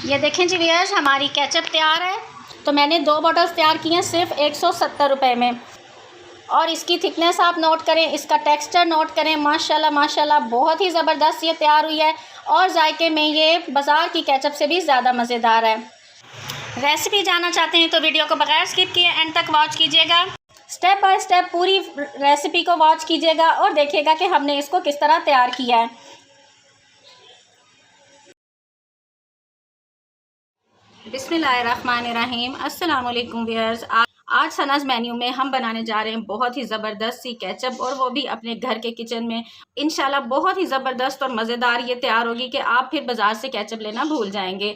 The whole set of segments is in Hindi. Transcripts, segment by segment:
ये देखें जी व्यूअर्स, हमारी केचप तैयार है। तो मैंने 2 बॉटल्स तैयार की हैं सिर्फ 170 रुपये में। और इसकी थिकनेस आप नोट करें, इसका टेक्सचर नोट करें। माशाल्लाह माशाल्लाह बहुत ही ज़बरदस्त ये तैयार हुई है और जायके में ये बाज़ार की केचप से भी ज़्यादा मज़ेदार है। रेसिपी जानना चाहते हैं तो वीडियो को बगैर स्किप किए एंड तक वॉच कीजिएगा। स्टेप बाय स्टेप पूरी रेसिपी को वॉच कीजिएगा और देखिएगा कि हमने इसको किस तरह तैयार किया है। बिस्मिल्लाहिर्रहमानिर्रहीम। अस्सलाम वालेकुम व्यूअर्स। आज सनाज़ मेन्यू में हम बनाने जा रहे हैं बहुत ही ज़बरदस्त सी केचप, और वो भी अपने घर के किचन में। इंशाल्लाह बहुत ही ज़बरदस्त और मज़ेदार ये तैयार होगी कि आप फिर बाज़ार से केचप लेना भूल जाएंगे।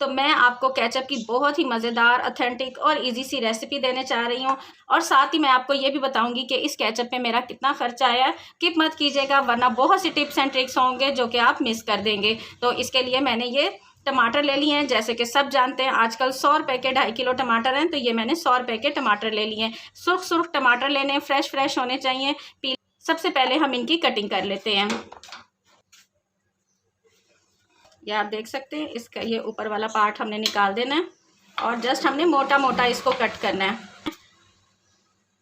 तो मैं आपको केचप की बहुत ही मज़ेदार, ऑथेंटिक और इजी सी रेसिपी देने चाह रही हूँ। और साथ ही मैं आपको ये भी बताऊंगी कि इस केचप में मेरा कितना खर्चा आया है। स्किप मत कीजिएगा वरना बहुत सी टिप्स एंड ट्रिक्स होंगे जो कि आप मिस कर देंगे। तो इसके लिए मैंने ये टमाटर ले लिए हैं। जैसे कि सब जानते हैं आजकल 100 रुपये के 2.5 किलो टमाटर हैं, तो ये मैंने 100 रुपये के टमाटर ले लिए हैं। सुर्ख सुर्ख टमाटर लेने, फ्रेश होने चाहिए। सबसे पहले हम इनकी कटिंग कर लेते हैं। ये आप देख सकते हैं, इसका ये ऊपर वाला पार्ट हमने निकाल देना है और जस्ट हमने मोटा मोटा इसको कट करना है।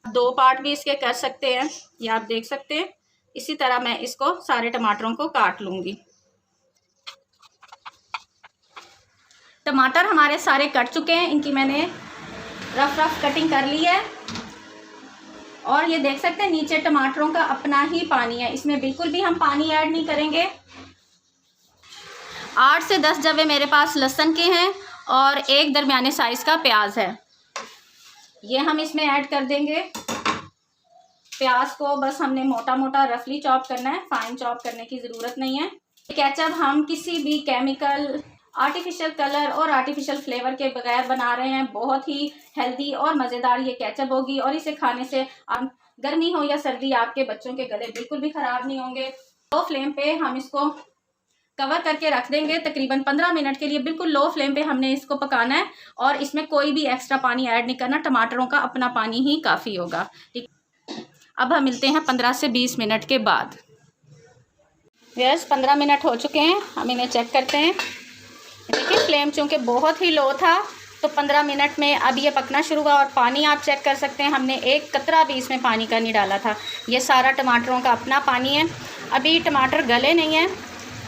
2 पार्ट भी इसके कर सकते हैं, ये आप देख सकते हैं। इसी तरह मैं इसको सारे टमाटरों को काट लूँगी। टमाटर हमारे सारे कट चुके हैं, इनकी मैंने रफ कटिंग कर ली है। और ये देख सकते हैं नीचे टमाटरों का अपना ही पानी है, इसमें बिल्कुल भी हम पानी ऐड नहीं करेंगे। 8 से 10 जवे मेरे पास लहसुन के हैं और 1 दरमियाने साइज़ का प्याज है, ये हम इसमें ऐड कर देंगे। प्याज को बस हमने मोटा मोटा रफली चॉप करना है, फाइन चॉप करने की ज़रूरत नहीं है। केचप हम किसी भी केमिकल, आर्टिफिशियल कलर और आर्टिफिशियल फ्लेवर के बगैर बना रहे हैं। बहुत ही हेल्दी और मज़ेदार ये केचप होगी और इसे खाने से गर्मी हो या सर्दी आपके बच्चों के गले बिल्कुल भी ख़राब नहीं होंगे। लो फ्लेम पे हम इसको कवर करके रख देंगे तकरीबन 15 मिनट के लिए। बिल्कुल लो फ्लेम पे हमने इसको पकाना है और इसमें कोई भी एक्स्ट्रा पानी ऐड नहीं करना, टमाटरों का अपना पानी ही काफ़ी होगा। ठीक, अब हम मिलते हैं 15 से 20 मिनट के बाद। यस, 15 मिनट हो चुके हैं, हम इन्हें चेक करते हैं। देखिए फ्लेम चूँकि बहुत ही लो था तो 15 मिनट में अब ये पकना शुरू हुआ। और पानी आप चेक कर सकते हैं, हमने 1 कतरा भी इसमें पानी का नहीं डाला था। ये सारा टमाटरों का अपना पानी है। अभी टमाटर गले नहीं हैं,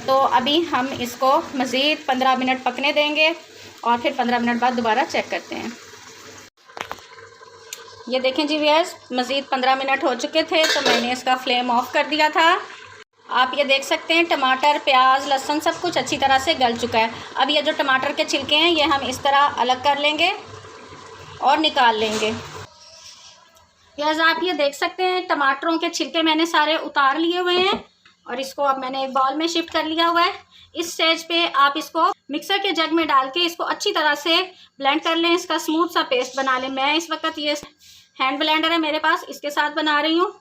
तो अभी हम इसको मज़ीद 15 मिनट पकने देंगे और फिर 15 मिनट बाद दोबारा चेक करते हैं। ये देखें जी व्यूअर्स, मज़ीद 15 मिनट हो चुके थे तो मैंने इसका फ्लेम ऑफ कर दिया था। आप ये देख सकते हैं टमाटर, प्याज, लहसुन सब कुछ अच्छी तरह से गल चुका है। अब ये जो टमाटर के छिलके हैं ये हम इस तरह अलग कर लेंगे और निकाल लेंगे। प्याज आप ये देख सकते हैं टमाटरों के छिलके मैंने सारे उतार लिए हुए हैं और इसको अब मैंने एक बाउल में शिफ्ट कर लिया हुआ है। इस स्टेज पे आप इसको मिक्सर के जग में डाल के इसको अच्छी तरह से ब्लेंड कर लें, इसका स्मूथ सा पेस्ट बना लें। मैं इस वक्त ये हैंड ब्लेंडर है मेरे पास, इसके साथ बना रही हूँ।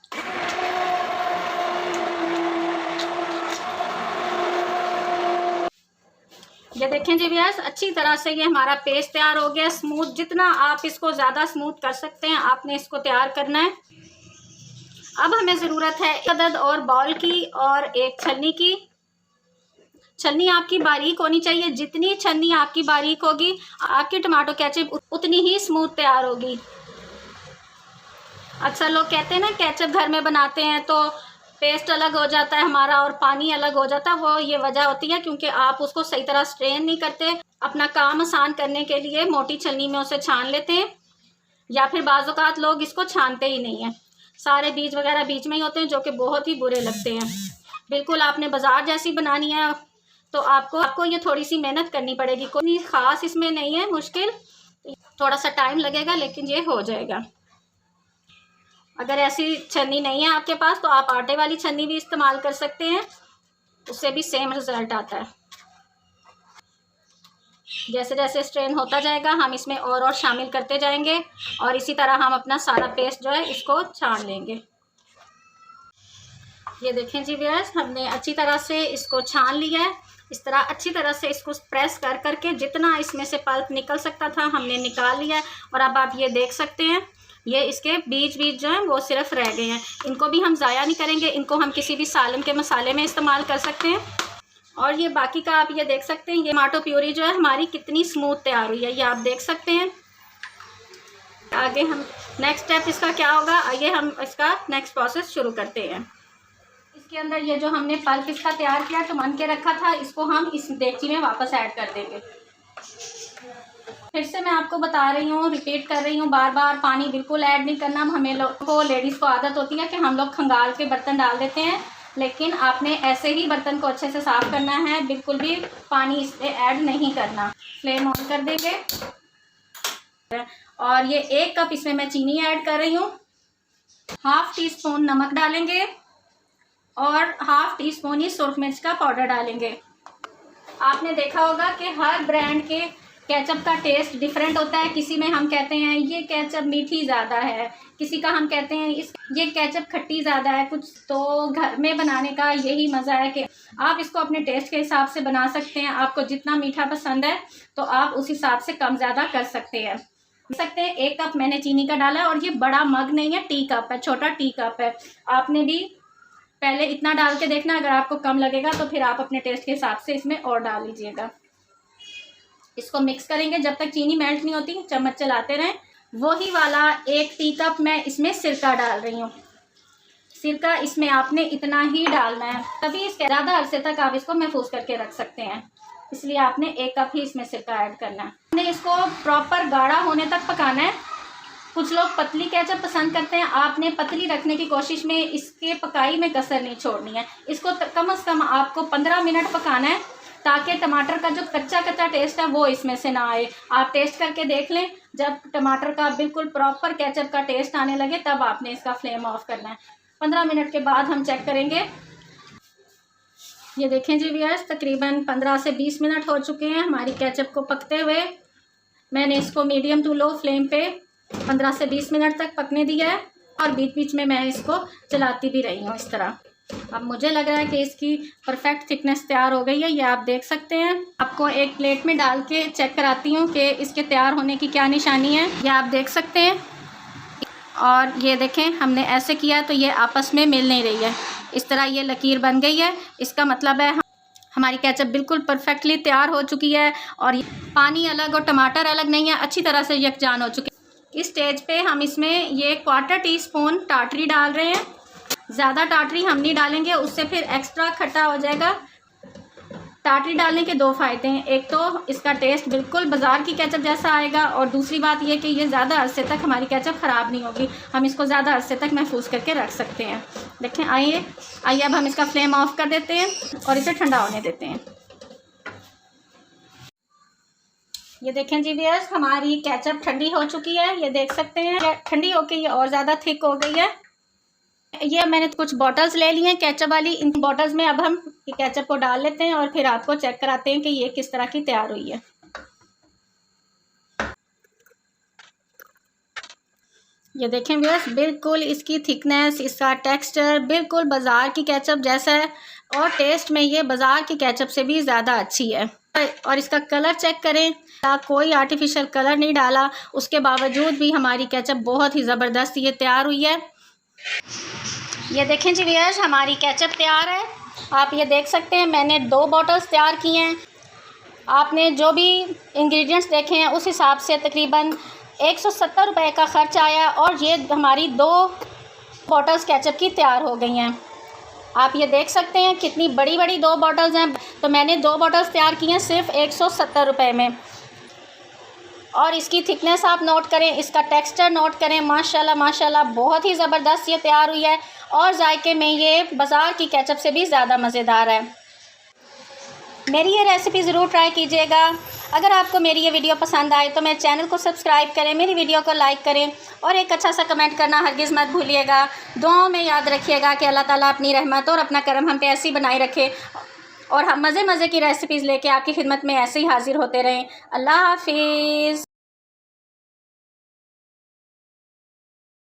ये देखें जी व्यूअर्स, अच्छी तरह से ये हमारा पेस्ट तैयार हो गया स्मूथ। जितना आप इसको ज़्यादा स्मूथ कर सकते हैं आपने इसको तैयार करना है। अब हमें ज़रूरत है एक अदद और बाउल की और एक छलनी की। छलनी आपकी बारीक होनी चाहिए, जितनी छलनी आपकी बारीक होगी आपकी टमाटो केचप उतनी ही स्मूथ तैयार होगी। अक्सर लोग कहते हैं ना केचप घर में बनाते हैं तो पेस्ट अलग हो जाता है हमारा और पानी अलग हो जाता है। वो ये वजह होती है क्योंकि आप उसको सही तरह स्ट्रेन नहीं करते। अपना काम आसान करने के लिए मोटी छलनी में उसे छान लेते हैं, या फिर बाज़ औक़ात लोग इसको छानते ही नहीं हैं। सारे बीज वगैरह बीच में ही होते हैं जो कि बहुत ही बुरे लगते हैं। बिल्कुल आपने बाज़ार जैसी बनानी है तो आपको ये थोड़ी सी मेहनत करनी पड़ेगी। कोई ख़ास इसमें नहीं है मुश्किल, थोड़ा सा टाइम लगेगा लेकिन ये हो जाएगा। अगर ऐसी छन्नी नहीं है आपके पास तो आप आटे वाली छन्नी भी इस्तेमाल कर सकते हैं, उससे भी सेम रिज़ल्ट आता है। जैसे जैसे स्ट्रेन होता जाएगा हम इसमें और शामिल करते जाएंगे और इसी तरह हम अपना सारा पेस्ट जो है इसको छान लेंगे। ये देखें जी व्यूअर्स, हमने अच्छी तरह से इसको छान लिया है। इस तरह अच्छी तरह से इसको प्रेस कर करके जितना इसमें से पल्प निकल सकता था हमने निकाल लिया है। और अब आप ये देख सकते हैं ये इसके बीज जो हैं वो सिर्फ रह गए हैं। इनको भी हम ज़ाया नहीं करेंगे, इनको हम किसी भी सालन के मसाले में इस्तेमाल कर सकते हैं। और ये बाकी का आप ये देख सकते हैं, ये टमाटो प्यूरी जो है हमारी कितनी स्मूथ तैयार हुई है, ये आप देख सकते हैं। आगे हम नेक्स्ट स्टेप इसका क्या होगा, आइए हम इसका नेक्स्ट प्रोसेस शुरू करते हैं। इसके अंदर ये जो हमने पल्प इसका तैयार किया, टुमन के रखा था, इसको हम इस देगची में वापस ऐड कर देंगे। फिर से मैं आपको बता रही हूँ, रिपीट कर रही हूँ बार बार, पानी बिल्कुल ऐड नहीं करना। हमें लोग को, लेडीज़ को आदत होती है कि हम लोग खंगाल के बर्तन डाल देते हैं, लेकिन आपने ऐसे ही बर्तन को अच्छे से साफ़ करना है, बिल्कुल भी पानी इसमें ऐड नहीं करना। फ्लेम ऑन कर देंगे और ये 1 कप इसमें मैं चीनी ऐड कर रही हूँ। 1/2 टीस्पून नमक डालेंगे और 1/2 टीस्पून ही सुरख मिर्च का पाउडर डालेंगे। आपने देखा होगा कि हर ब्रांड के केचप का टेस्ट डिफरेंट होता है। किसी में हम कहते हैं ये केचप मीठी ज़्यादा है, किसी का हम कहते हैं ये केचप खट्टी ज़्यादा है कुछ। तो घर में बनाने का यही मज़ा है कि आप इसको अपने टेस्ट के हिसाब से बना सकते हैं। आपको जितना मीठा पसंद है तो आप उस हिसाब से कम ज़्यादा कर सकते हैं। 1 कप मैंने चीनी का डाला और ये बड़ा मग नहीं है, टी कप है, छोटा टी कप है। आपने भी पहले इतना डाल के देखना, अगर आपको कम लगेगा तो फिर आप अपने टेस्ट के हिसाब से इसमें और डाल लीजिएगा। इसको मिक्स करेंगे जब तक चीनी मेल्ट नहीं होती, चम्मच चलाते रहें। वही वाला 1 टी कप मैं इसमें सिरका डाल रही हूँ। सिरका इसमें आपने इतना ही डालना है, तभी इसके ज़्यादा अरसे तक आप इसको महफूज करके रख सकते हैं, इसलिए आपने 1 कप ही इसमें सिरका ऐड करना है। हमने इसको प्रॉपर गाढ़ा होने तक पकाना है। कुछ लोग पतली केचप पसंद करते हैं, आपने पतली रखने की कोशिश में इसके पकाई में कसर नहीं छोड़नी है। इसको कम से कम आपको 15 मिनट पकाना है, ताकि टमाटर का जो कच्चा कच्चा टेस्ट है वो इसमें से ना आए। आप टेस्ट करके देख लें, जब टमाटर का बिल्कुल प्रॉपर केचप का टेस्ट आने लगे तब आपने इसका फ्लेम ऑफ करना है। 15 मिनट के बाद हम चेक करेंगे। ये देखें जी व्यूअर्स, तकरीबन 15 से 20 मिनट हो चुके हैं हमारी केचप को पकते हुए। मैंने इसको मीडियम टू लो फ्लेम पे 15 से 20 मिनट तक पकने दिया है और बीच बीच में मैं इसको चलाती भी रही हूँ इस तरह। अब मुझे लग रहा है कि इसकी परफेक्ट थिकनेस तैयार हो गई है, ये आप देख सकते हैं। आपको एक प्लेट में डाल के चेक कराती हूँ कि इसके तैयार होने की क्या निशानी है, ये आप देख सकते हैं। और ये देखें, हमने ऐसे किया तो ये आपस में मिल नहीं रही है, इस तरह ये लकीर बन गई है। इसका मतलब है हमारी केचप बिल्कुल परफेक्टली तैयार हो चुकी है और पानी अलग और टमाटर अलग नहीं है, अच्छी तरह से यकजान हो चुकी है। इस स्टेज पे हम इसमें ये 1/4 टीस्पून टाटरी डाल रहे हैं। ज़्यादा टाटरी हम नहीं डालेंगे, उससे फिर एक्स्ट्रा खट्टा हो जाएगा। टाटरी डालने के 2 फ़ायदे हैं, एक तो इसका टेस्ट बिल्कुल बाज़ार की केचप जैसा आएगा और दूसरी बात ये कि ये ज़्यादा अरसे तक हमारी केचप ख़राब नहीं होगी, हम इसको ज़्यादा अरसे तक महफूज करके रख सकते हैं। देखें, आइए अब हम इसका फ्लेम ऑफ कर देते हैं और इसे ठंडा होने देते हैं। ये देखें जी व्यूअर्स, हमारी केचप ठंडी हो चुकी है, ये देख सकते हैं। ठंडी होके ये और ज़्यादा थिक हो गई है। ये मैंने कुछ बॉटल्स ले ली हैं केचप वाली, इन बॉटल्स में अब हम केचप को डाल लेते हैं और फिर आपको चेक कराते हैं कि ये किस तरह की तैयार हुई है। ये देखें व्यूअर्स, बिल्कुल इसकी थिकनेस, इसका टेक्सचर बिल्कुल बाज़ार की केचप जैसा है और टेस्ट में ये बाज़ार की केचप से भी ज़्यादा अच्छी है। और इसका कलर चेक करें, कोई आर्टिफिशियल कलर नहीं डाला, उसके बावजूद भी हमारी केचप बहुत ही ज़बरदस्त ये तैयार हुई है। ये देखें जी व्यूअर्स, हमारी केचप तैयार है। आप ये देख सकते हैं, मैंने 2 बॉटल्स तैयार की हैं। आपने जो भी इंग्रेडिएंट्स देखे हैं उस हिसाब से तकरीबन 170 रुपये का ख़र्च आया और ये हमारी 2 बॉटल्स केचप की तैयार हो गई हैं। आप ये देख सकते हैं कितनी बड़ी बड़ी 2 बॉटल्स हैं। तो मैंने 2 बॉटल्स तैयार की हैं सिर्फ 170 रुपये में। और इसकी थिकनेस आप नोट करें, इसका टेक्सचर नोट करें, माशाल्लाह माशाल्लाह बहुत ही ज़बरदस्त ये तैयार हुई है और जायके में ये बाज़ार की केचप से भी ज़्यादा मज़ेदार है। मेरी ये रेसिपी ज़रूर ट्राई कीजिएगा। अगर आपको मेरी ये वीडियो पसंद आए तो मेरे चैनल को सब्सक्राइब करें, मेरी वीडियो को लाइक करें और एक अच्छा सा कमेंट करना हरगिज़ मत भूलिएगा। दुआओं में याद रखिएगा कि अल्लाह ताला अपनी रहमत और अपना करम हम पे ऐसी बनाए रखे और हम मज़े की रेसिपीज़ लेके आपकी खिदमत में ऐसे ही हाज़िर होते रहें। अल्लाह हाफिज़।